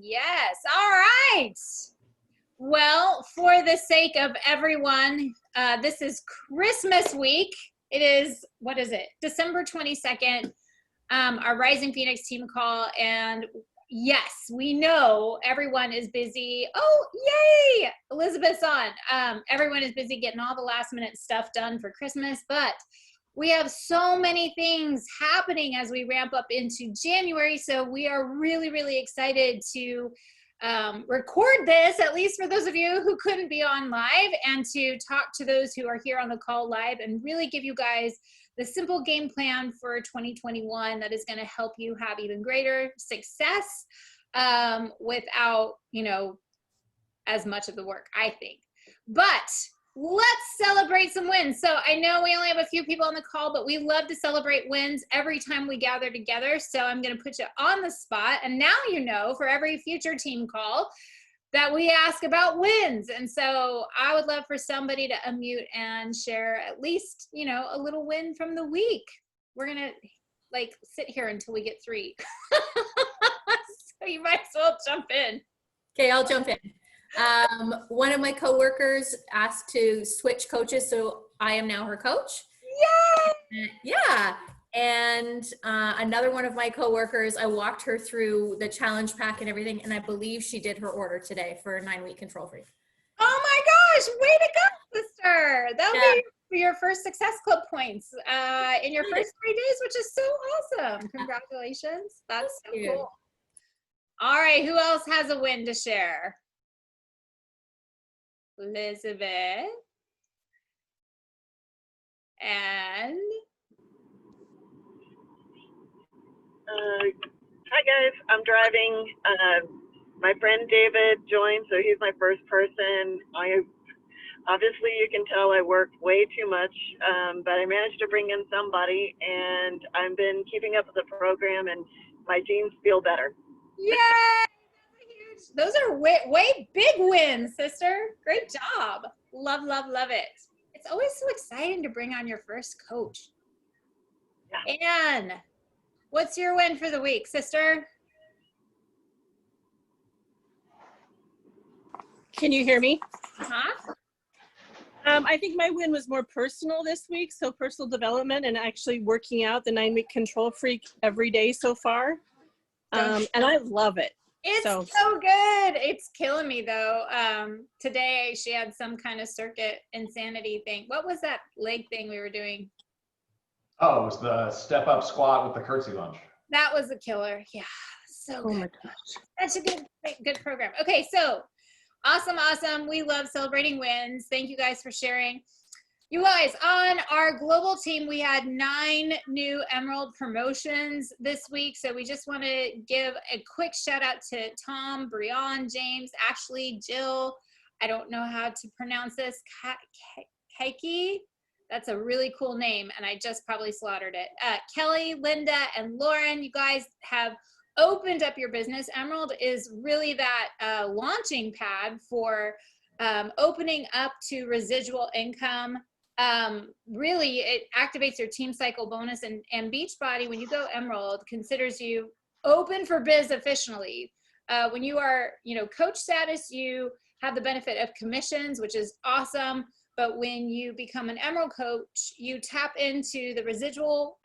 Yes. All right. Well, for the sake of everyone, this is Christmas week. It is, what is it? December 22nd, our Rising Phoenix team call. And yes, we know everyone is busy. Oh, yay! Elizabeth's on. Everyone is busy getting all the last minute stuff done for Christmas, but we have so many things happening as we ramp up into January. So we are really, really excited to record this, at least for those of you who couldn't be on live, and to talk to those who are here on the call live and really give you guys the simple game plan for 2021 that is going to help you have even greater success without, as much of the work, I think. But let's celebrate some wins. So I know we only have a few people on the call, but we love to celebrate wins every time we gather together. So I'm going to put you on the spot. And now you know, for every future team call, that we ask about wins. And so I would love for somebody to unmute and share at least, a little win from the week. We're going to sit here until we get 3. So you might as well jump in. Okay, I'll jump in. One of my coworkers asked to switch coaches, so I am now her coach. Yay! Yeah. And another one of my coworkers, I walked her through the challenge pack and everything, and I believe she did her order today for a 9-week control freak. Oh my gosh, way to go, sister. That'll be your first Success Club points in your first 3 days, which is so awesome. Congratulations. That's so cool. All right, who else has a win to share? Elizabeth. And hi guys, I'm driving. My friend David joined, so he's my first person. Obviously you can tell I work way too much, but I managed to bring in somebody, and I've been keeping up with the program, and my jeans feel better. Yay! Those are way big wins, sister. Great job. Love, love, love it. It's always so exciting to bring on your first coach. Yeah. Anne, what's your win for the week, sister? Can you hear me? Huh? I think my win was more personal this week, so personal development and actually working out the 9-week control freak every day so far. And I love it. It's so good. It's killing me though. Today she had some kind of circuit insanity thing. What was that leg thing we were doing? Oh, it was the step up squat with the curtsy lunge. That was a killer. Yeah, so good. Oh my gosh. That's a good program. Okay, so awesome. We love celebrating wins. Thank you guys for sharing. You guys, on our global team, we had 9 new Emerald promotions this week. So we just want to give a quick shout out to Tom, Brian, James, Ashley, Jill. I don't know how to pronounce this. Keiki. That's a really cool name, and I just probably slaughtered it. Kelly, Linda, and Lauren, you guys have opened up your business. Emerald is really that launching pad for opening up to residual income. Really, it activates your team cycle bonus, and Beachbody, when you go Emerald, considers you open for biz officially. When you are, coach status, you have the benefit of commissions, which is awesome. But when you become an Emerald coach, you tap into the residual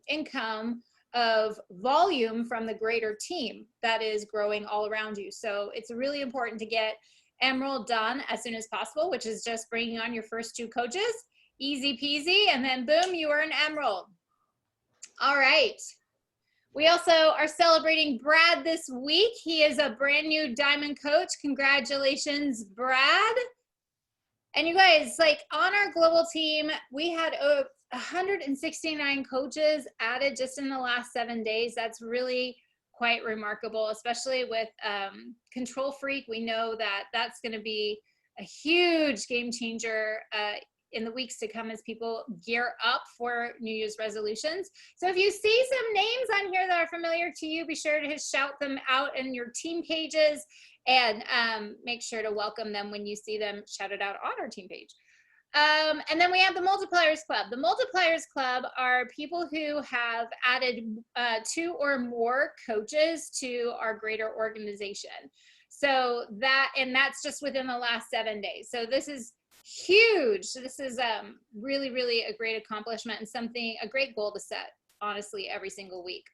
income of volume from the greater team that is growing all around you. So it's really important to get Emerald done as soon as possible, which is just bringing on your first 2 coaches, easy peasy, and then boom, you are an Emerald. All right. We also are celebrating Brad this week. He is a brand new Diamond coach. Congratulations, Brad. And you guys, on our global team, we had 169 coaches added just in the last 7 days. That's really quite remarkable, especially with Control Freak. We know that that's going to be a huge game changer in the weeks to come as people gear up for New Year's resolutions. So if you see some names on here that are familiar to you, be sure to shout them out in your team pages and make sure to welcome them when you see them shouted out on our team page. And then we have the Multipliers Club. The Multipliers Club are people who have added 2 or more coaches to our greater organization. So that's just within the last 7 days. So this is huge. This is really, really a great accomplishment and a great goal to set, honestly, every single week.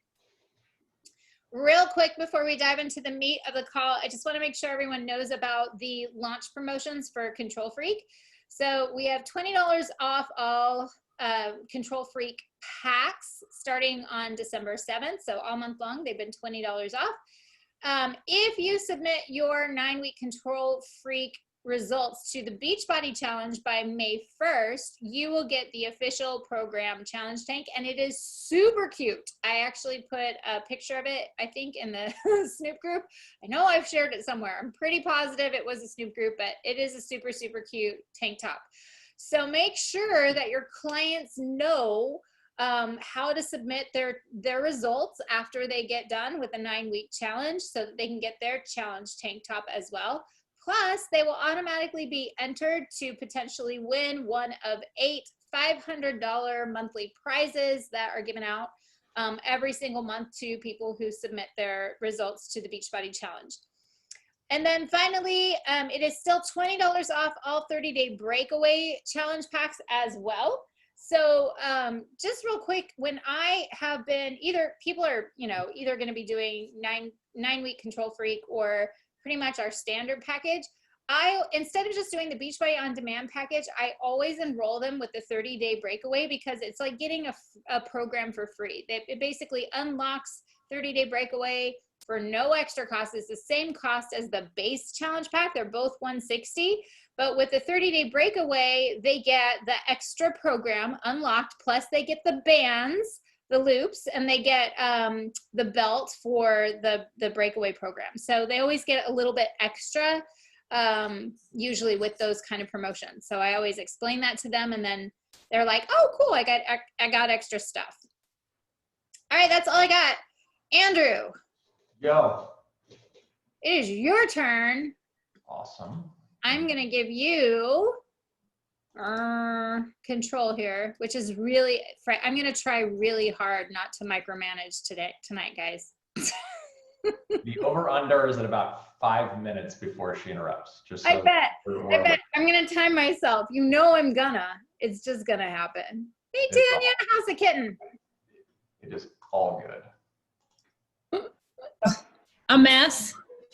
Real quick before we dive into the meat of the call, I just want to make sure everyone knows about the launch promotions for Control Freak. So we have $20 off all Control Freak packs starting on December 7th. So all month long, they've been $20 off. If you submit your 9-week Control Freak results to the Beachbody Challenge by May 1st, you will get the official program challenge tank, and it is super cute. I actually put a picture of it, I think, in the Snoop group. I know I've shared it somewhere. I'm pretty positive it was a Snoop group, but it is a super, super cute tank top. So make sure that your clients know how to submit their results after they get done with the 9-week challenge so that they can get their challenge tank top as well. Plus, they will automatically be entered to potentially win one of 8 $500 monthly prizes that are given out every single month to people who submit their results to the Beachbody Challenge. And then finally, it is still $20 off all 30-day breakaway challenge packs as well. So just real quick, when I have been people are, either going to be doing 9-week Control Freak or pretty much our standard package. Instead of just doing the Beachbody On Demand package, I always enroll them with the 30-day breakaway because it's like getting a program for free. It basically unlocks 30-day breakaway for no extra cost. It's the same cost as the base challenge pack. They're both $160, but with the 30-day breakaway, they get the extra program unlocked, plus they get the bands, the loops, and they get the belt for the breakaway program. So they always get a little bit extra, usually with those kind of promotions. So I always explain that to them, and then they're like, oh, cool, I got extra stuff. All right, that's all I got. Andrew. Yo. It is your turn. Awesome. I'm going to give you control here, which is really, I'm going to try really hard not to micromanage tonight, guys. The over-under is at about 5 minutes before she interrupts. Just so I bet. I'm going to time myself. I'm gonna. It's just going to happen. Hey, Tanya, how's the kitten? It is all good. A mess.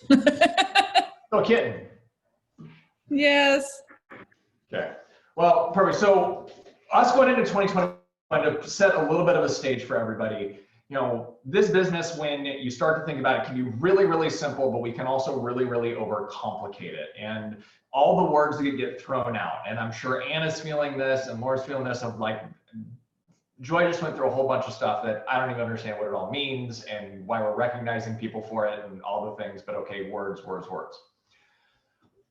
So, kitten. Yes. Okay. Well, perfect. So us going into 2020, to set a little bit of a stage for everybody, this business, when you start to think about it, can be really, really simple, but we can also really, really overcomplicate it. And all the words that get thrown out, and I'm sure Anna's feeling this and Laura's feeling this, of like, Joy just went through a whole bunch of stuff that I don't even understand what it all means and why we're recognizing people for it and all the things, but okay, words.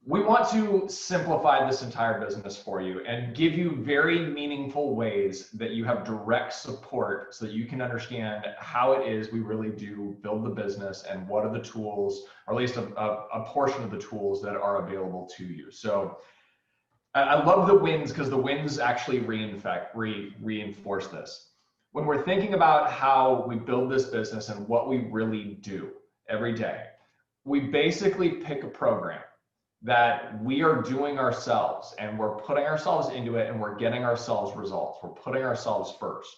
We want to simplify this entire business for you and give you very meaningful ways that you have direct support so that you can understand how it is we really do build the business and what are the tools, or at least a portion of the tools that are available to you. So I love the wins because the wins actually reinforce this. When we're thinking about how we build this business and what we really do every day, we basically pick a program that we are doing ourselves, and we're putting ourselves into it, and we're getting ourselves results. We're putting ourselves first.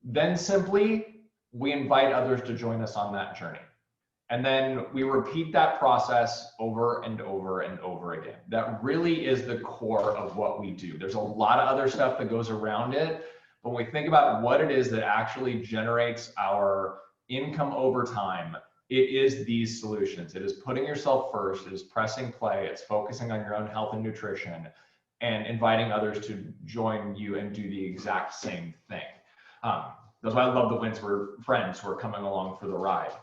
Then simply, we invite others to join us on that journey. And then we repeat that process over and over and over again. That really is the core of what we do. There's a lot of other stuff that goes around it, but when we think about what it is that actually generates our income over time, it is these solutions. It is putting yourself first. It is pressing play. It's focusing on your own health and nutrition and inviting others to join you and do the exact same thing. That's why I love the wins. We're friends who are coming along for the ride.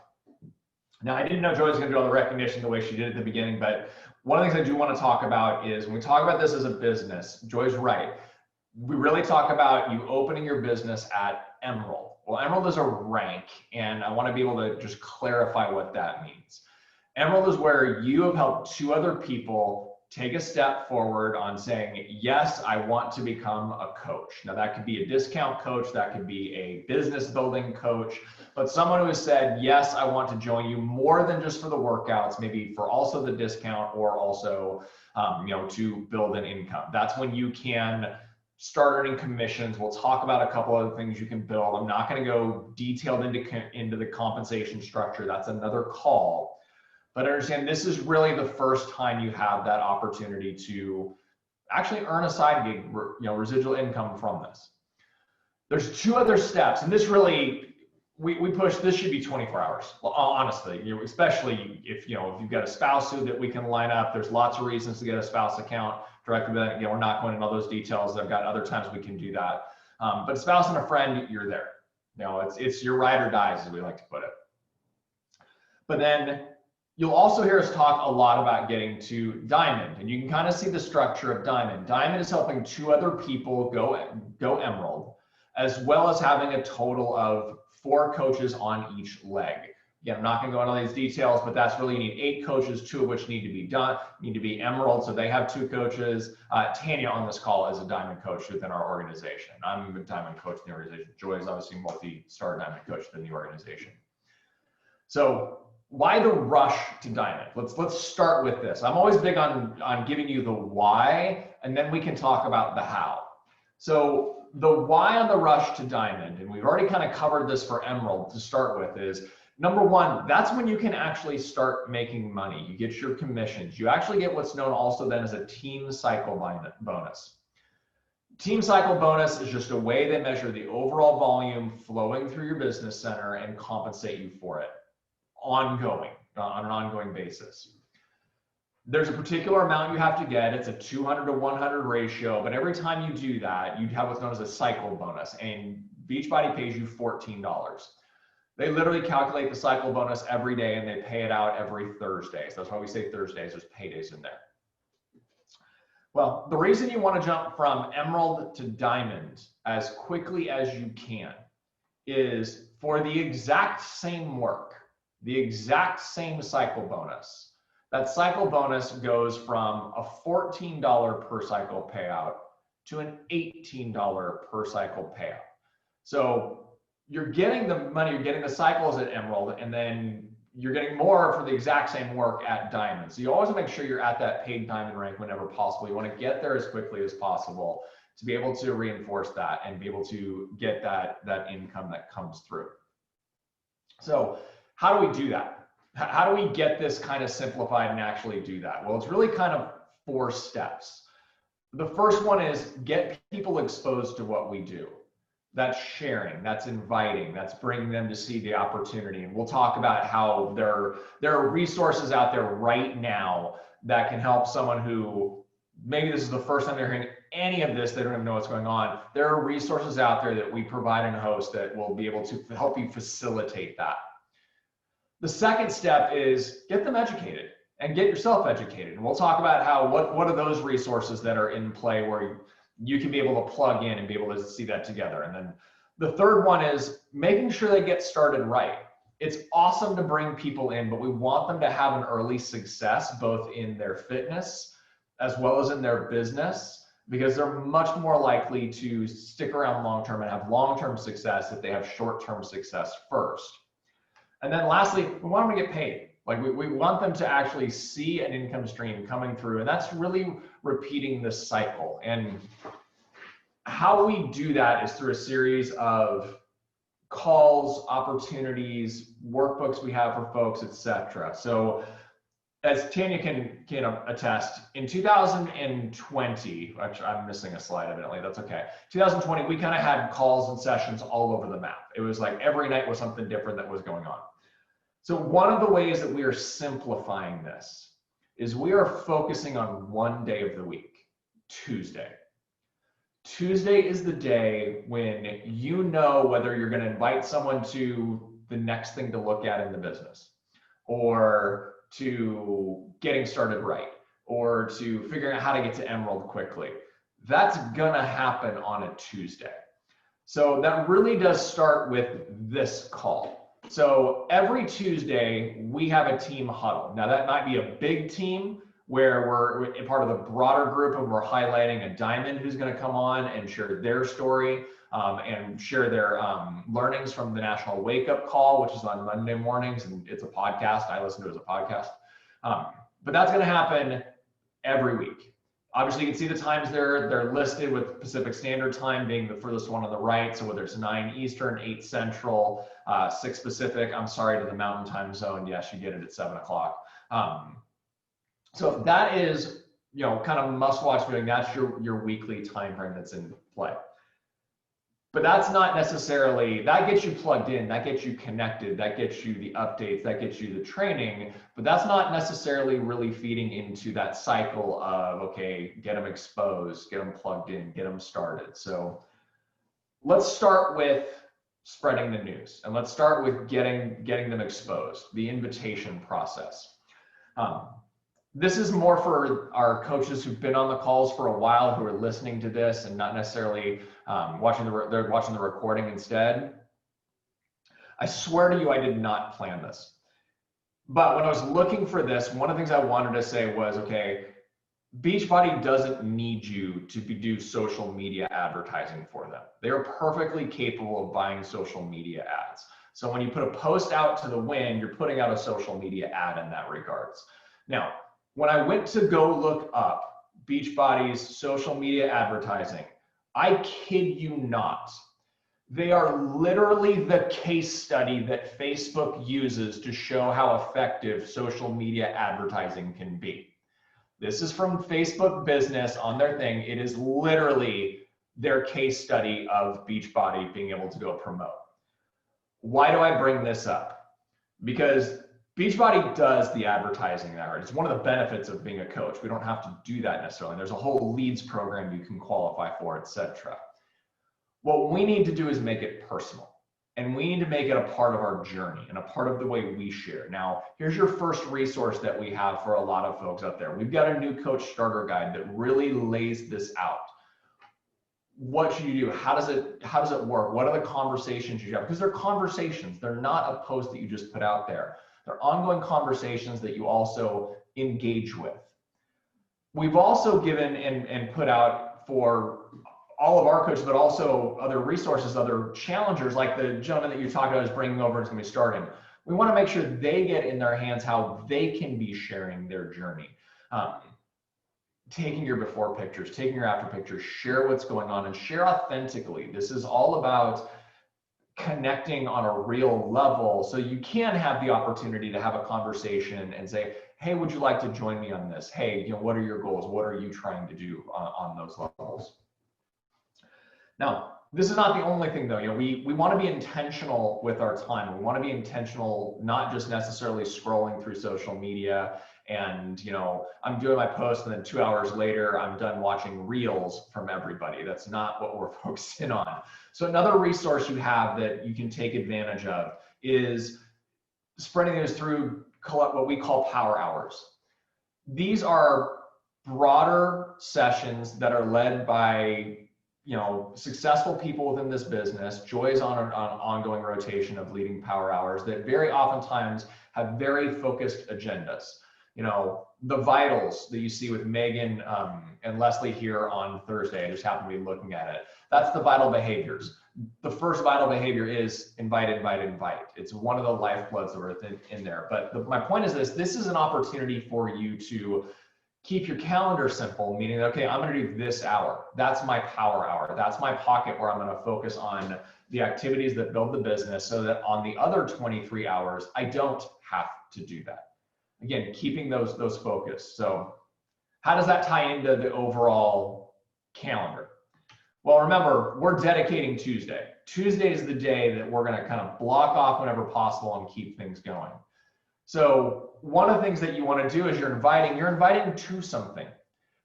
Now, I didn't know Joy was going to do all the recognition the way she did at the beginning, but one of the things I do want to talk about is when we talk about this as a business, Joy's right. We really talk about you opening your business at Emerald. Well, Emerald is a rank, and I want to be able to just clarify what that means. Emerald is where you have helped 2 other people take a step forward on saying, yes, I want to become a coach. Now that could be a discount coach, that could be a business building coach, but someone who has said, yes, I want to join you more than just for the workouts, maybe for also the discount or also, to build an income. That's when you can start earning commissions. We'll talk about a couple other things you can build. I'm not going to go detailed into the compensation structure. That's another call. But understand, this is really the first time you have that opportunity to actually earn a side gig, residual income from this. There's 2 other steps, and this really, we push, this should be 24 hours. Well, honestly, especially if you've got a spouse that we can line up. There's lots of reasons to get a spouse account directly. We're not going into all those details. I've got other times we can do that. But spouse and a friend, you're there. It's your ride or dies, as we like to put it. But then you'll also hear us talk a lot about getting to Diamond, and you can kind of see the structure of Diamond. Diamond is helping 2 other people go Emerald, as well as having a total of 4 coaches on each leg. Again, I'm not going to go into all these details, but that's really, you need 8 coaches, 2 of which need to be Emerald, so they have 2 coaches. Tanya on this call is a Diamond coach within our organization. I'm a Diamond coach in the organization. Joy is obviously multi-star Diamond coach within the organization. So why the rush to Diamond? Let's start with this. I'm always big on giving you the why, and then we can talk about the how. So the why on the rush to Diamond, and we've already kind of covered this for Emerald to start with, is number 1, that's when you can actually start making money. You get your commissions. You actually get what's known also then as a team cycle bonus. Team cycle bonus is just a way they measure the overall volume flowing through your business center and compensate you for it on an ongoing basis. There's a particular amount you have to get. It's a 200 to 100 ratio, but every time you do that, you have what's known as a cycle bonus, and Beachbody pays you $14. They literally calculate the cycle bonus every day, and they pay it out every Thursday. So that's why we say Thursdays, there's paydays in there. Well, the reason you want to jump from Emerald to Diamond as quickly as you can is for the exact same work, the exact same cycle bonus. That cycle bonus goes from a $14 per cycle payout to an $18 per cycle payout. So you're getting the money, you're getting the cycles at Emerald, and then you're getting more for the exact same work at Diamond. So you always want to make sure you're at that paid Diamond rank whenever possible. You want to get there as quickly as possible to be able to reinforce that and be able to get that income that comes through. So how do we do that? How do we get this kind of simplified and actually do that? Well, it's really kind of 4 steps. The first one is get people exposed to what we do. That's sharing, that's inviting, that's bringing them to see the opportunity. And we'll talk about how there are resources out there right now that can help someone who maybe this is the first time they're hearing any of this, they don't even know what's going on. There are resources out there that we provide and host that will be able to help you facilitate that. The second step is get them educated and get yourself educated. And we'll talk about how what are those resources that are in play where you can be able to plug in and be able to see that together. And then the third one is making sure they get started right. It's awesome to bring people in, but we want them to have an early success, both in their fitness as well as in their business, because they're much more likely to stick around long-term and have long-term success if they have short-term success first. And then lastly, we want them to get paid. Like we want them to actually see an income stream coming through, and that's really repeating this cycle. And how we do that is through a series of calls, opportunities, workbooks we have for folks, etc. So as Tanya can attest, in 2020, actually I'm missing a slide evidently, that's okay. 2020, we kind of had calls and sessions all over the map. It was like every night was something different that was going on. So one of the ways that we are simplifying this is we are focusing on one day of the week, Tuesday. Tuesday is the day when you know whether you're going to invite someone to the next thing to look at in the business, or to getting started right, or to figuring out how to get to Emerald quickly. That's going to happen on a Tuesday. So that really does start with this call. So every Tuesday, we have a team huddle. Now that might be a big team where we're a part of the broader group and we're highlighting a diamond who's going to come on and share their story and share their learnings from the National Wake Up Call, which is on Monday mornings, and it's a podcast. I listen to it as a podcast. But that's going to happen every week. Obviously, you can see the times there. They're listed with Pacific Standard Time being the furthest one on the right. So whether it's 9 Eastern, 8 Central, 6 Pacific, I'm sorry to the Mountain Time Zone. Yes, you get it at 7 o'clock. So that is, kind of must-watch viewing. That's your weekly time frame that's in play. But that's not necessarily, that gets you plugged in, that gets you connected, that gets you the updates, that gets you the training, but that's not necessarily really feeding into that cycle of, okay, get them exposed, get them plugged in, get them started. So let's start with spreading the news, and let's start with getting them exposed, the invitation process. This is more for our coaches who've been on the calls for a while, who are listening to this and not necessarily they're watching the recording instead. I swear to you, I did not plan this. But when I was looking for this, one of the things I wanted to say was, okay, Beachbody doesn't need you to do social media advertising for them. They are perfectly capable of buying social media ads. So when you put a post out to the wind, you're putting out a social media ad in that regards. Now, when I went to go look up Beachbody's social media advertising, I kid you not, they are literally the case study that Facebook uses to show how effective social media advertising can be. This is from Facebook Business on their thing. It is literally their case study of Beachbody being able to go promote. Why do I bring this up? Because Beachbody does the advertising there. It's one of the benefits of being a coach. We don't have to do that necessarily. There's a whole leads program you can qualify for, etc. What we need to do is make it personal. And we need to make it a part of our journey and a part of the way we share. Now, here's your first resource that we have for a lot of folks out there. We've got a new coach starter guide that really lays this out. What should you do? How does it work? What are the conversations you have? Because they're conversations. They're not a post that you just put out there. They're ongoing conversations that you also engage with. We've also given and put out for all of our coaches, but also other resources, other challengers, like the gentleman that you talked about is bringing over and is going to be starting. We want to make sure they get in their hands how they can be sharing their journey. Taking your before pictures, taking your after pictures, share what's going on and share authentically. This is all about connecting on a real level, so you can have the opportunity to have a conversation and say, hey, would you like to join me on this? Hey, what are your goals? What are you trying to do on those levels? Now, this is not the only thing though. We want to be intentional with our time. We want to be intentional, not just necessarily scrolling through social media and I'm doing my post and then 2 hours later I'm done watching reels from everybody. That's not what we're focused in on. So another resource you have that you can take advantage of is spreading those through what we call power hours. These are broader sessions that are led by successful people within this business. Joy's on an ongoing rotation of leading power hours that very oftentimes have very focused agendas. The vitals that you see with Megan and Leslie here on Thursday, I just happen to be looking at it. That's the vital behaviors. The first vital behavior is invite, invite, invite. It's one of the lifebloods that are in there. But my point is this is an opportunity for you to keep your calendar simple, meaning that, okay, I'm going to do this hour. That's my power hour. That's my pocket where I'm going to focus on the activities that build the business so that on the other 23 hours, I don't have to do that. Again, keeping those focused. So how does that tie into the overall calendar? Well, remember, we're dedicating Tuesday. Tuesday is the day that we're going to kind of block off whenever possible and keep things going. So one of the things that you want to do is you're inviting to something.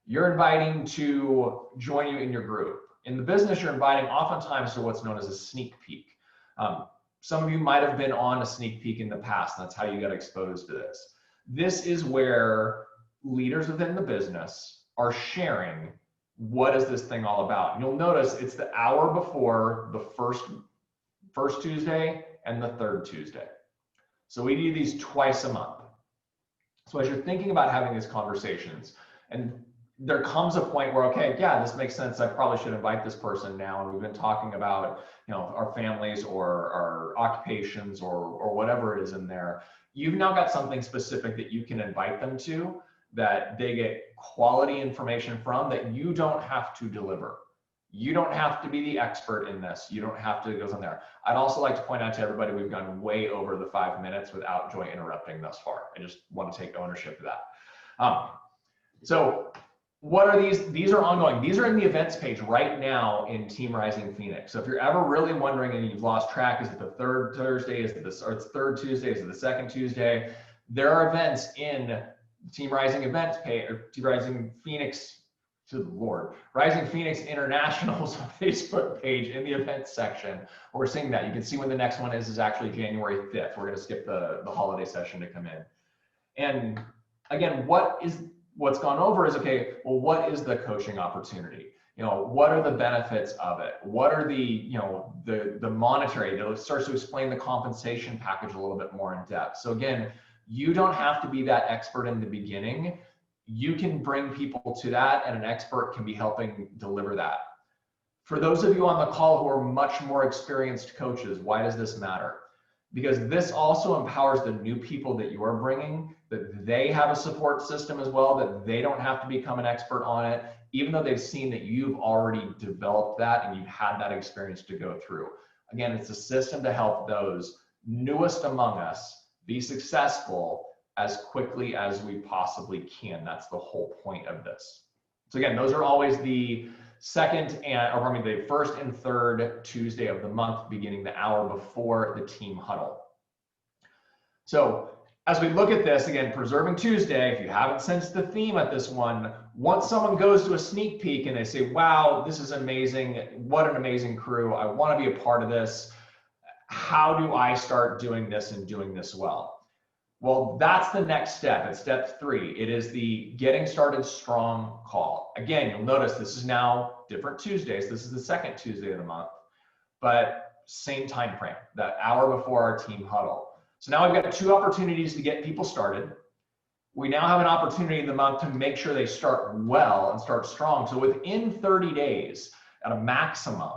You're inviting to join you in your group. In the business, you're inviting oftentimes to what's known as a sneak peek. Some of you might have been on a sneak peek in the past, and that's how you got exposed to this. This is where leaders within the business are sharing what is this thing all about. And you'll notice it's the hour before the first Tuesday and the third Tuesday. So we do these twice a month. So as you're thinking about having these conversations, and there comes a point where, okay, yeah, this makes sense. I probably should invite this person now. And we've been talking about, our families or our occupations or whatever it is in there. You've now got something specific that you can invite them to, that they get quality information from, that you don't have to deliver. You don't have to be the expert in this. You don't have to go on there. I'd also like to point out to everybody, we've gone way over the 5 minutes without Joy interrupting thus far. I just want to take ownership of that. So what are these? These are ongoing. These are in the events page right now in Team Rising Phoenix. So if you're ever really wondering and you've lost track, is it the third Thursday? Is it or it's third Tuesday? Is it the second Tuesday? There are events in Team Rising events page, or Team Rising Phoenix, to the Lord, Rising Phoenix International's Facebook page in the events section. We're seeing that. You can see when the next one is actually January 5th. We're going to skip the holiday session to come in. And again, what's gone over is, okay, well, what is the coaching opportunity? What are the benefits of it? What are the monetary? It starts to explain the compensation package a little bit more in depth. So again, you don't have to be that expert in the beginning. You can bring people to that, and an expert can be helping deliver that. For those of you on the call who are much more experienced coaches, why does this matter? Because this also empowers the new people that you are bringing, that they have a support system as well, that they don't have to become an expert on it, even though they've seen that you've already developed that and you've had that experience to go through. Again, it's a system to help those newest among us be successful as quickly as we possibly can. That's the whole point of this. So again, those are always the the first and third Tuesday of the month, beginning the hour before the team huddle. So as we look at this, again, Preserving Tuesday, if you haven't sensed the theme at this one, once someone goes to a sneak peek and they say, wow, this is amazing, what an amazing crew, I want to be a part of this, how do I start doing this and doing this well? Well, that's the next step. It's step 3. It is the getting started strong call. Again, you'll notice this is now different Tuesdays. This is the second Tuesday of the month, but same time frame, that hour before our team huddle. So now we've got 2 opportunities to get people started. We now have an opportunity in the month to make sure they start well and start strong. So within 30 days at a maximum,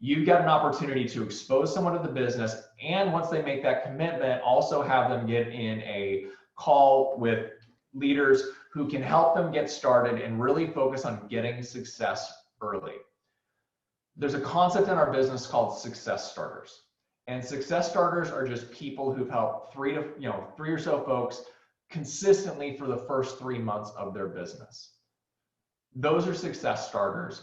you've got an opportunity to expose someone to the business, and once they make that commitment, also have them get in a call with leaders who can help them get started and really focus on getting success early. There's a concept in our business called success starters. And success starters are just people who've helped 3 or so folks consistently for the first 3 months of their business. Those are success starters.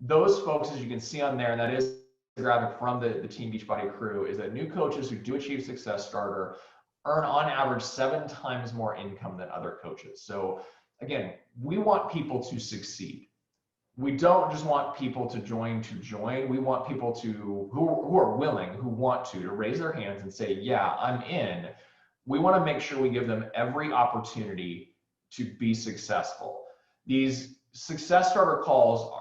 Those folks, as you can see on there, and that is the graphic from the Team Beachbody crew, is that new coaches who do achieve Success Starter earn on average 7 times more income than other coaches. So again, we want people to succeed. We don't just want people to join. We want people to who are willing, who want to raise their hands and say, yeah, I'm in. We want to make sure we give them every opportunity to be successful. These Success Starter calls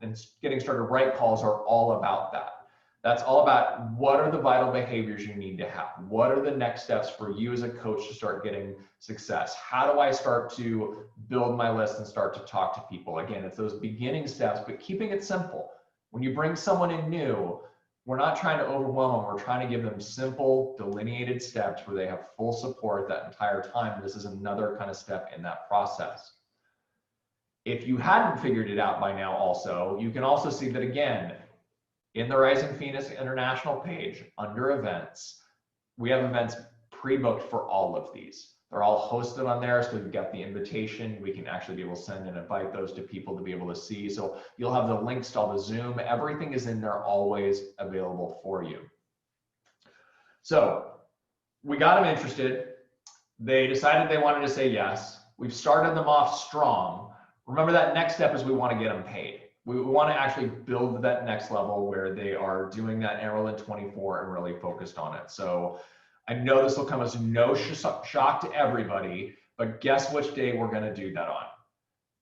and getting started right calls are all about that. That's all about what are the vital behaviors you need to have? What are the next steps for you as a coach to start getting success? How do I start to build my list and start to talk to people? Again, it's those beginning steps, but keeping it simple. When you bring someone in new, we're not trying to overwhelm them. We're trying to give them simple, delineated steps where they have full support that entire time. This is another kind of step in that process. If you hadn't figured it out by now also, you can also see that again, in the Rising Phoenix International page, under events, we have events pre-booked for all of these. They're all hosted on there, so we've got the invitation. We can actually be able to send and invite those to people to be able to see. So you'll have the links to all the Zoom. Everything is in there, always available for you. So we got them interested. They decided they wanted to say yes. We've started them off strong. Remember, that next step is we want to get them paid. We want to actually build that next level where they are doing that Emerald in 24 and really focused on it. So I know this will come as no shock to everybody, but guess which day we're going to do that on?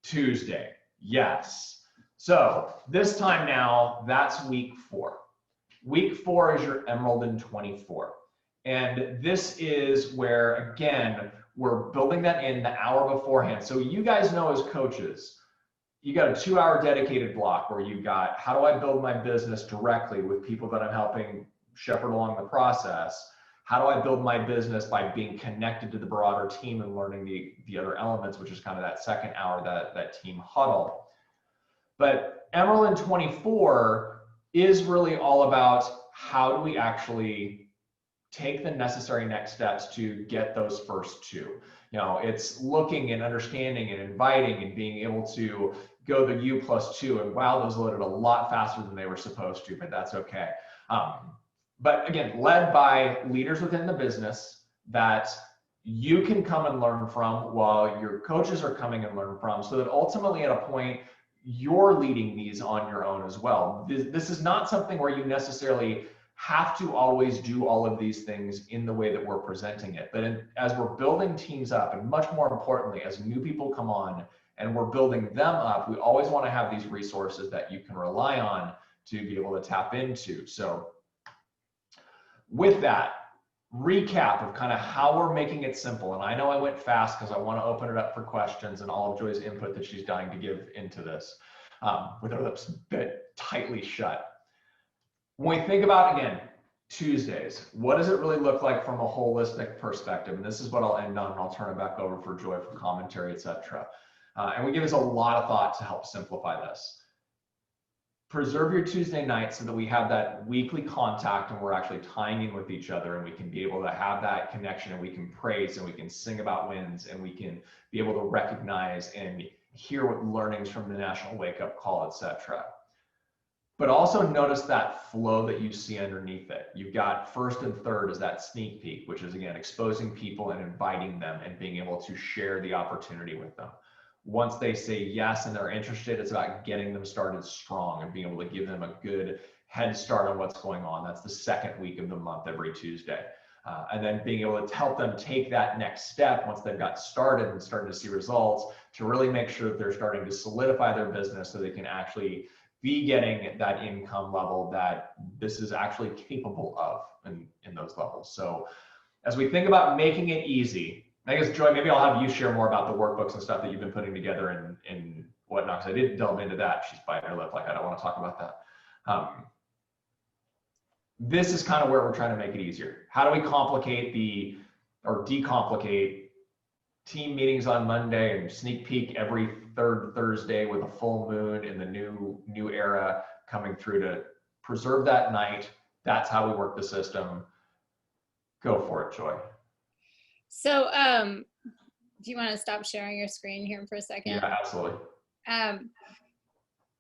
Tuesday. Yes. So this time now, that's week 4. Week 4 is your Emerald in 24. And this is where, again, we're building that in the hour beforehand. So you guys know as coaches, you got a 2-hour dedicated block where you've got, how do I build my business directly with people that I'm helping shepherd along the process? How do I build my business by being connected to the broader team and learning the other elements, which is kind of that second hour, that team huddle. But Emerald in 24 is really all about how do we actually take the necessary next steps to get those first two. You know, it's looking and understanding and inviting and being able to go the U+2, and wow, those loaded a lot faster than they were supposed to, but that's okay. But again, led by leaders within the business that you can come and learn from while your coaches are coming and learn from, so that ultimately at a point, you're leading these on your own as well. This is not something where you necessarily have to always do all of these things in the way that we're presenting it. But as we're building teams up, and much more importantly, as new people come on and we're building them up, we always want to have these resources that you can rely on to be able to tap into. So with that, recap of kind of how we're making it simple. And I know I went fast because I want to open it up for questions and all of Joy's input that she's dying to give into this with her lips bit tightly shut. When we think about, again, Tuesdays, what does it really look like from a holistic perspective? And this is what I'll end on, and I'll turn it back over for Joy for commentary, etc. And we give us a lot of thought to help simplify this. Preserve your Tuesday night so that we have that weekly contact and we're actually tying in with each other, and we can be able to have that connection, and we can praise and we can sing about wins, and we can be able to recognize and hear what learnings from the National Wake Up Call, etc. But also notice that flow that you see underneath it. You've got first and third as that sneak peek, which is again exposing people and inviting them and being able to share the opportunity with them. Once they say yes and they're interested, it's about getting them started strong and being able to give them a good head start on what's going on. That's the second week of the month, every Tuesday. And then being able to help them take that next step once they've got started and starting to see results, to really make sure that they're starting to solidify their business so they can actually be getting that income level that this is actually capable of in those levels. So as we think about making it easy, I guess, Joy, maybe I'll have you share more about the workbooks and stuff that you've been putting together and whatnot, because I didn't delve into that. She's biting her lip like, I don't want to talk about that. This is kind of where we're trying to make it easier. How do we complicate or decomplicate team meetings on Monday and sneak peek every third Thursday with a full moon in the new era coming through to preserve that night? That's how we work the system. Go for it, Joy. So, do you want to stop sharing your screen here for a second? Yeah, absolutely.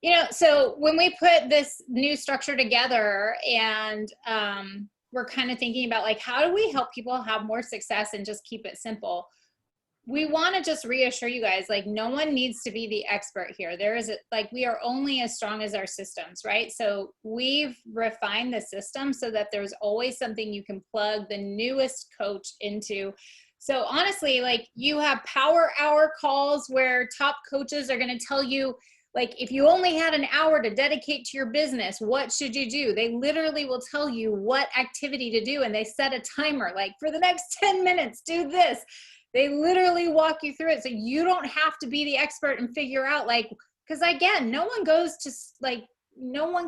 You know, so when we put this new structure together and we're kind of thinking about like, how do we help people have more success and just keep it simple? We want to just reassure you guys, like, no one needs to be the expert here. We are only as strong as our systems, right? So we've refined the system so that there's always something you can plug the newest coach into. So honestly, like, you have power hour calls where top coaches are going to tell you, like, if you only had an hour to dedicate to your business, what should you do? They literally will tell you what activity to do, and they set a timer, like, for the next 10 minutes, do this. They literally walk you through it. So you don't have to be the expert and figure out, like, because again, no one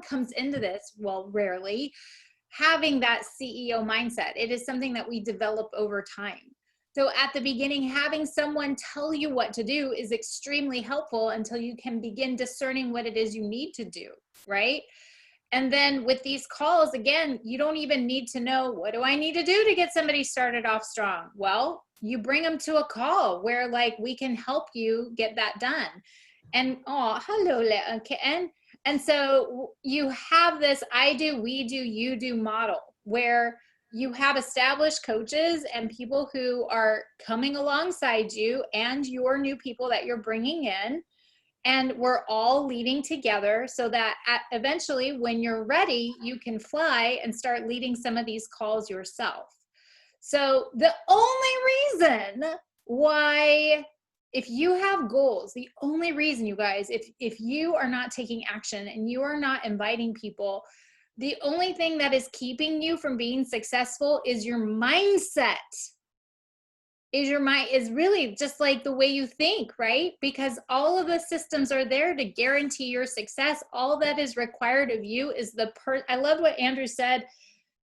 comes into this, well, rarely, having that CEO mindset. It is something that we develop over time. So at the beginning, having someone tell you what to do is extremely helpful until you can begin discerning what it is you need to do, right? And then with these calls, again, you don't even need to know, what do I need to do to get somebody started off strong? Well, you bring them to a call where, like, we can help you get that done. And, oh, hello, okay. And so you have this I do, we do, you do model where you have established coaches and people who are coming alongside you and your new people that you're bringing in. And we're all leading together so that eventually when you're ready, you can fly and start leading some of these calls yourself. So the only reason why, if you have goals, the only reason, you guys, if you are not taking action and you are not inviting people, the only thing that is keeping you from being successful is your mindset. is your mind is really just like the way you think, right? Because all of the systems are there to guarantee your success. All that is required of you is I love what Andrew said,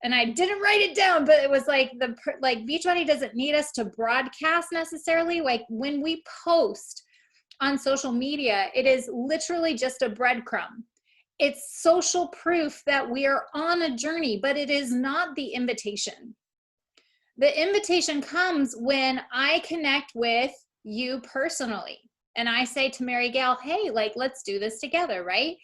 and I didn't write it down, but it was like like Beachbody doesn't need us to broadcast necessarily. Like when we post on social media, it is literally just a breadcrumb. It's social proof that we are on a journey, but it is not the invitation. The invitation comes when I connect with you personally. And I say to Mary Gail, hey, like, let's do this together, right?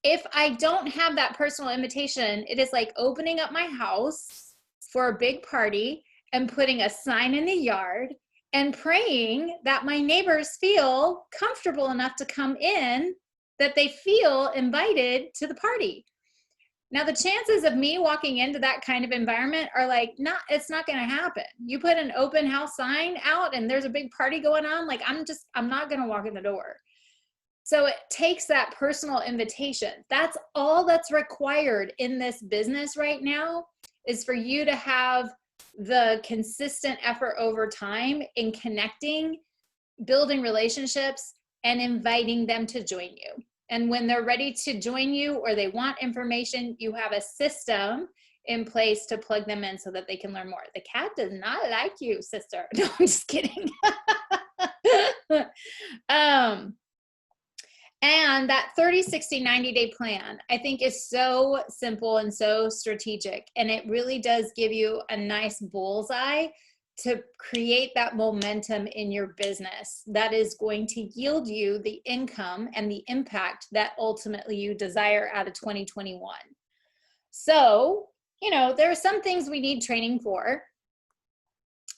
If I don't have that personal invitation, it is like opening up my house for a big party and putting a sign in the yard and praying that my neighbors feel comfortable enough to come in, that they feel invited to the party. Now, the chances of me walking into that kind of environment are like, it's not going to happen. You put an open house sign out and there's a big party going on, like I'm not going to walk in the door. So it takes that personal invitation. That's all that's required in this business right now, is for you to have the consistent effort over time in connecting, building relationships, and inviting them to join you. And when they're ready to join you or they want information, you have a system in place to plug them in so that they can learn more. The cat does not like you, sister. No, I'm just kidding. And that 30, 60, 90-day plan, I think, is so simple and so strategic. And it really does give you a nice bullseye to create that momentum in your business that is going to yield you the income and the impact that ultimately you desire out of 2021. So, there are some things we need training for,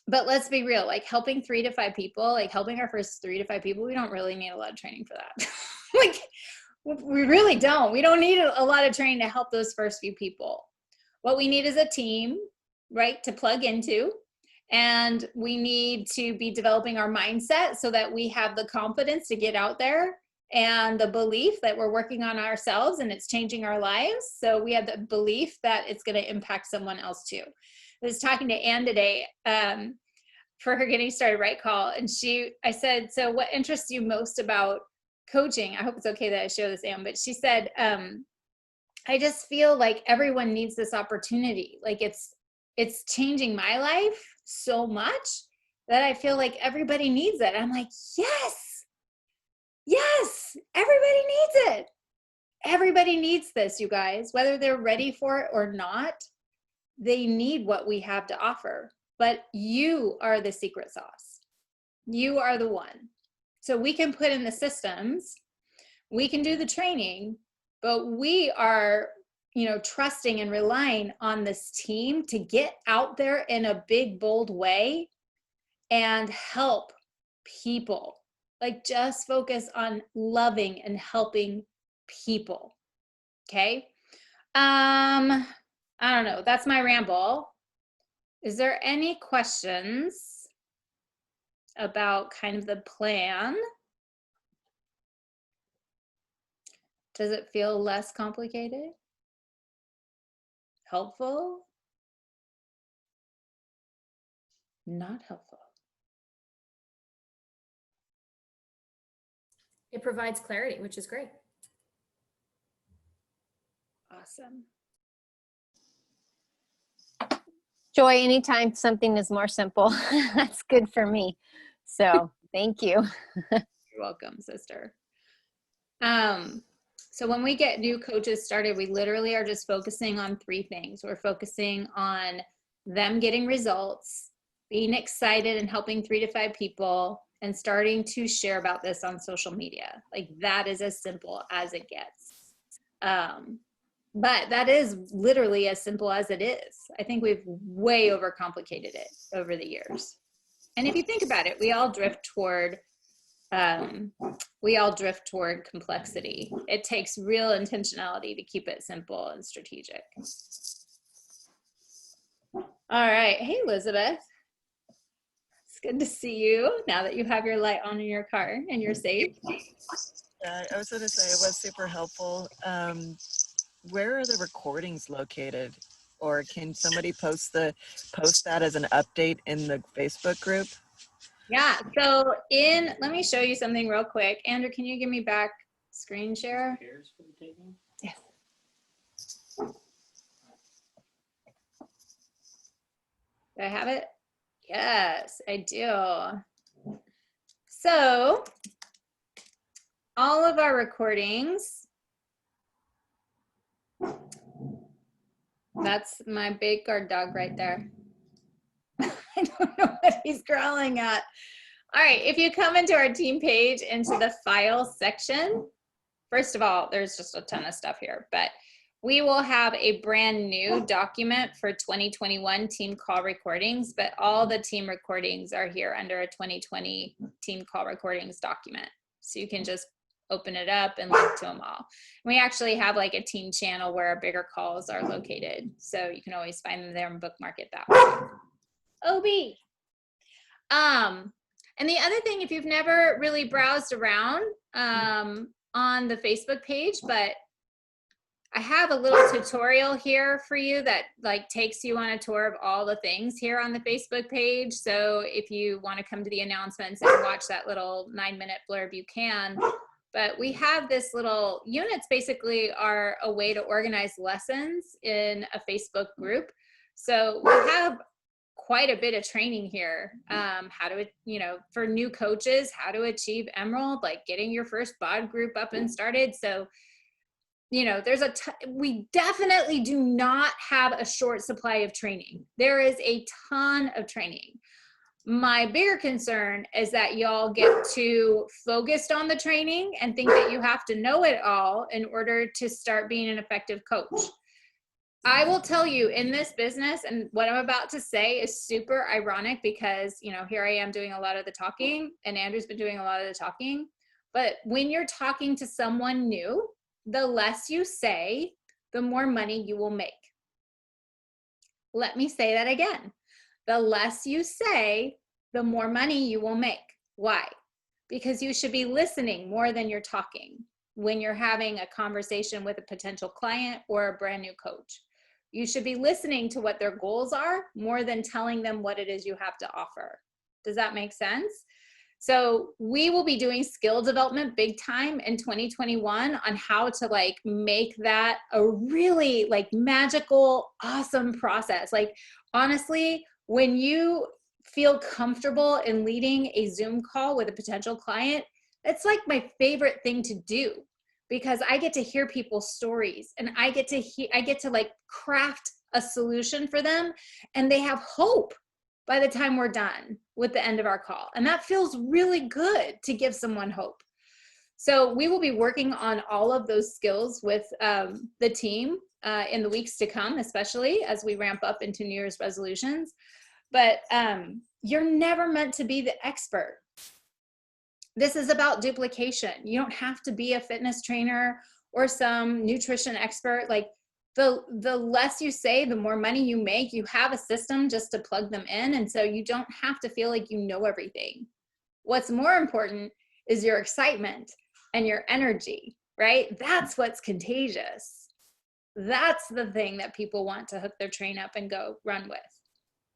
but let's be real, like helping 3 to 5 people, like helping our first 3 to 5 people, we don't really need a lot of training for that. Like, we really don't. We don't need a lot of training to help those first few people. What we need is a team, right, to plug into. And we need to be developing our mindset so that we have the confidence to get out there, and the belief that we're working on ourselves and it's changing our lives. So we have the belief that it's going to impact someone else too. I was talking to Ann today for her Getting Started Right call. And I said, so what interests you most about coaching? I hope it's okay that I share this, Ann, but she said, I just feel like everyone needs this opportunity. Like it's changing my life so much that I feel like everybody needs it. I'm like, yes, everybody needs it. Everybody needs this, you guys, whether they're ready for it or not. They need what we have to offer, but you are the secret sauce. You are the one. So we can put in the systems, we can do the training, but we are trusting and relying on this team to get out there in a big, bold way and help people. Like, just focus on loving and helping people. Okay. I don't know. That's my ramble. Is there any questions about kind of the plan? Does it feel less complicated? Helpful? Not helpful? It provides clarity, which is great. Awesome. Joy, anytime something is more simple, that's good for me. So thank you. You're welcome, sister. So when we get new coaches started, we literally are just focusing on 3 things. We're focusing on them getting results, being excited and helping 3 to 5 people, and starting to share about this on social media. Like, that is as simple as it gets. But that is literally as simple as it is. I think we've way overcomplicated it over the years. And if you think about it, we all drift toward complexity. It takes real intentionality to keep it simple and strategic. All right. Hey, Elizabeth. It's good to see you now that you have your light on in your car and you're safe. Yeah, I was going to say it was super helpful. Where are the recordings located? Or can somebody post that as an update in the Facebook group? Yeah, so let me show you something real quick. Andrew, can you give me back screen share? Yes. Do I have it? Yes, I do. So all of our recordings, that's my big guard dog right there. I don't know what he's growling at. All right, if you come into our team page, into the file section, first of all, there's just a ton of stuff here, but we will have a brand new document for 2021 team call recordings, but all the team recordings are here under a 2020 team call recordings document. So you can just open it up and link to them all. We actually have like a team channel where our bigger calls are located. So you can always find them there and bookmark it that way. OB. And the other thing, if you've never really browsed around on the Facebook page, but I have a little tutorial here for you that like takes you on a tour of all the things here on the Facebook page. So if you want to come to the announcements and watch that little 9-minute blurb, you can. But we have this little units basically are a way to organize lessons in a Facebook group. So we have quite a bit of training here. How to, for new coaches, how to achieve Emerald, like getting your first BOD group up and started. So, there's we definitely do not have a short supply of training. There is a ton of training. My bigger concern is that y'all get too focused on the training and think that you have to know it all in order to start being an effective coach. I will tell you, in this business, and what I'm about to say is super ironic because, here I am doing a lot of the talking and Andrew's been doing a lot of the talking. But when you're talking to someone new, the less you say, the more money you will make. Let me say that again. The less you say, the more money you will make. Why? Because you should be listening more than you're talking when you're having a conversation with a potential client or a brand new coach. You should be listening to what their goals are more than telling them what it is you have to offer. Does that make sense? So we will be doing skill development big time in 2021 on how to make that a really magical, awesome process. Honestly, when you feel comfortable in leading a Zoom call with a potential client, it's my favorite thing to do, because I get to hear people's stories and I get to craft a solution for them, and they have hope by the time we're done with the end of our call. And that feels really good to give someone hope. So we will be working on all of those skills with the team in the weeks to come, especially as we ramp up into New Year's resolutions. But you're never meant to be the expert. This is about duplication. You don't have to be a fitness trainer or some nutrition expert. The less you say, the more money you make. You have a system just to plug them in. And so you don't have to feel like you know everything. What's more important is your excitement and your energy, right? That's what's contagious. That's the thing that people want to hook their train up and go run with.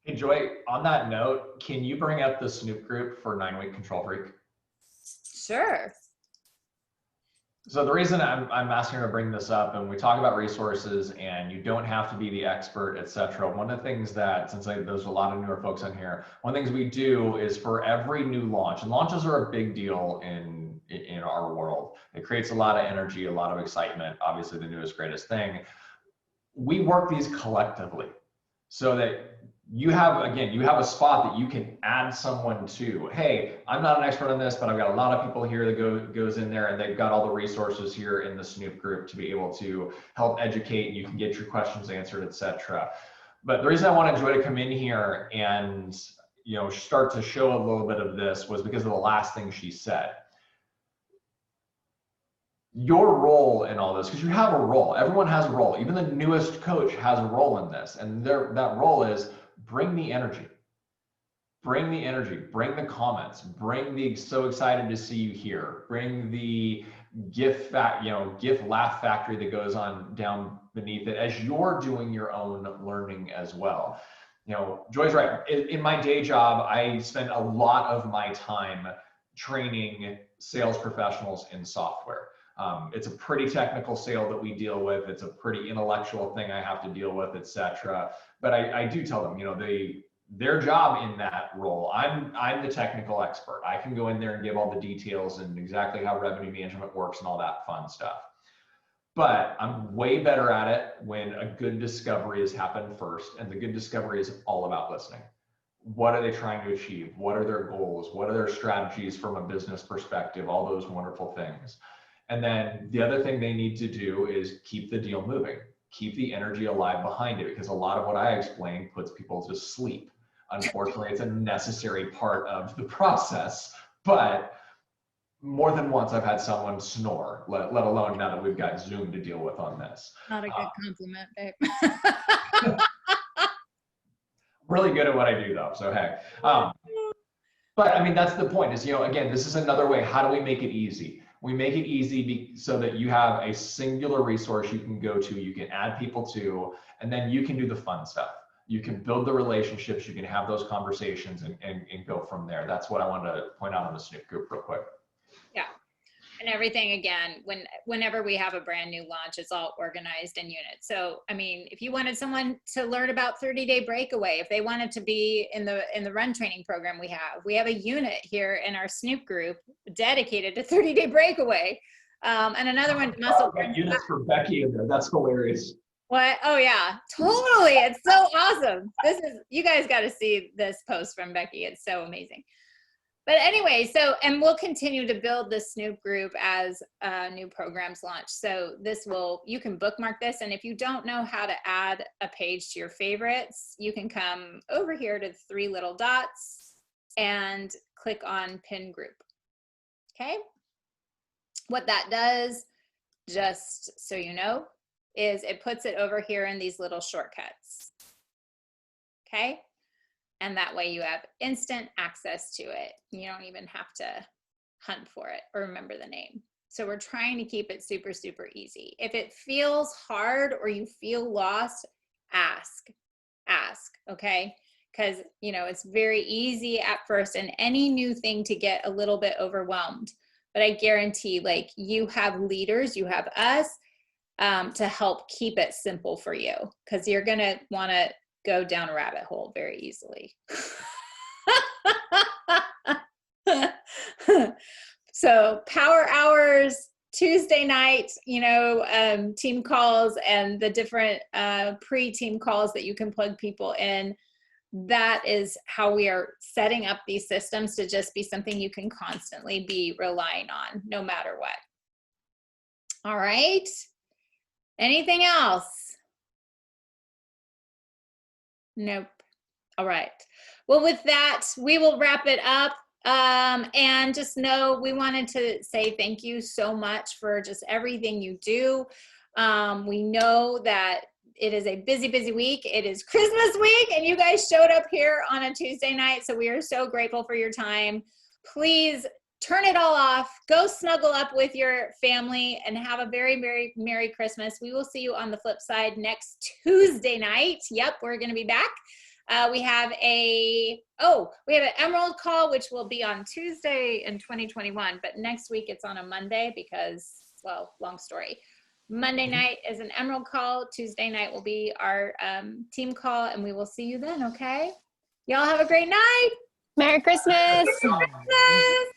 Hey, Joy, on that note, can you bring up the Snoop group for 9-Week Control Freak? Sure. So the reason I'm asking her to bring this up, and we talk about resources and you don't have to be the expert, etc. One of the things that, since there's a lot of newer folks on here, one of the things we do is for every new launch, and launches are a big deal in our world. It creates a lot of energy, a lot of excitement, obviously the newest, greatest thing. We work these collectively so that you have a spot that you can add someone to. Hey, I'm not an expert on this, but I've got a lot of people here that goes in there, and they've got all the resources here in the Snoop group to be able to help educate. You can get your questions answered, etc. But the reason I wanted Joy to come in here and start to show a little bit of this was because of the last thing she said. Your role in all this, because you have a role. Everyone has a role. Even the newest coach has a role in this, and that role is bring the energy. Bring the energy, bring the comments, bring the so excited to see you here, bring the GIF laugh factory that goes on down beneath it as you're doing your own learning as well. You know, Joy's right. In my day job, I spend a lot of my time training sales professionals in software. It's a pretty technical sale that we deal with. It's a pretty intellectual thing I have to deal with, etc. But I do tell them, you know, their job in that role, I'm the technical expert. I can go in there and give all the details and exactly how revenue management works and all that fun stuff. But I'm way better at it when a good discovery has happened first. And the good discovery is all about listening. What are they trying to achieve? What are their goals? What are their strategies from a business perspective? All those wonderful things. And then the other thing they need to do is keep the deal moving, keep the energy alive behind it, because a lot of what I explain puts people to sleep. Unfortunately, it's a necessary part of the process, but more than once I've had someone snore, let alone now that we've got Zoom to deal with on this. Not a good compliment, babe. Really good at what I do though, so hey. But I mean, that's the point is, you know, again, this is another way, how do we make it easy? We make it easy so that you have a singular resource you can go to, you can add people to, and then you can do the fun stuff. You can build the relationships, you can have those conversations and go from there. That's what I wanted to point out on the Snoop group real quick. Yeah. And everything, again, whenever we have a brand new launch, it's all organized in units. So, I mean, if you wanted someone to learn about 30-day breakaway, if they wanted to be in the run training program we have a unit here in our Snoop group dedicated to 30-day breakaway. And another one, muscle. Units for Becky in there. That's hilarious. What? Oh yeah, totally. It's so awesome. You guys got to see this post from Becky. It's so amazing. But anyway, and we'll continue to build the Snoop group as new programs launch. So you can bookmark this. And if you don't know how to add a page to your favorites, you can come over here to the 3 little dots and click on pin group. Okay. What that does, just so you know, is it puts it over here in these little shortcuts. Okay. And that way you have instant access to it. You don't even have to hunt for it or remember the name. So we're trying to keep it super, super easy. If it feels hard or you feel lost, ask, okay? Because, you know, it's very easy at first in any new thing to get a little bit overwhelmed. But I guarantee, like, you have leaders, you have us to help keep it simple for you, because you're going to want to go down a rabbit hole very easily. So power hours, Tuesday night, you know, team calls and the different pre-team calls that you can plug people in. That is how we are setting up these systems to just be something you can constantly be relying on no matter what. All right. Anything else? Nope. All right. Well, with that, we will wrap it up. And just know we wanted to say thank you so much for just everything you do. We know that it is a busy, busy week. It is Christmas week, and you guys showed up here on a Tuesday night. So we are so grateful for your time. Please turn it all off. Go snuggle up with your family and have a very, very Merry Christmas. We will see you on the flip side next Tuesday night. Yep, we're going to be back. We have an Emerald call, which will be on Tuesday in 2021, but next week it's on a Monday because, well, long story. Monday night is an Emerald call. Tuesday night will be our team call, and we will see you then, okay? Y'all have a great night. Merry Christmas. Merry Christmas.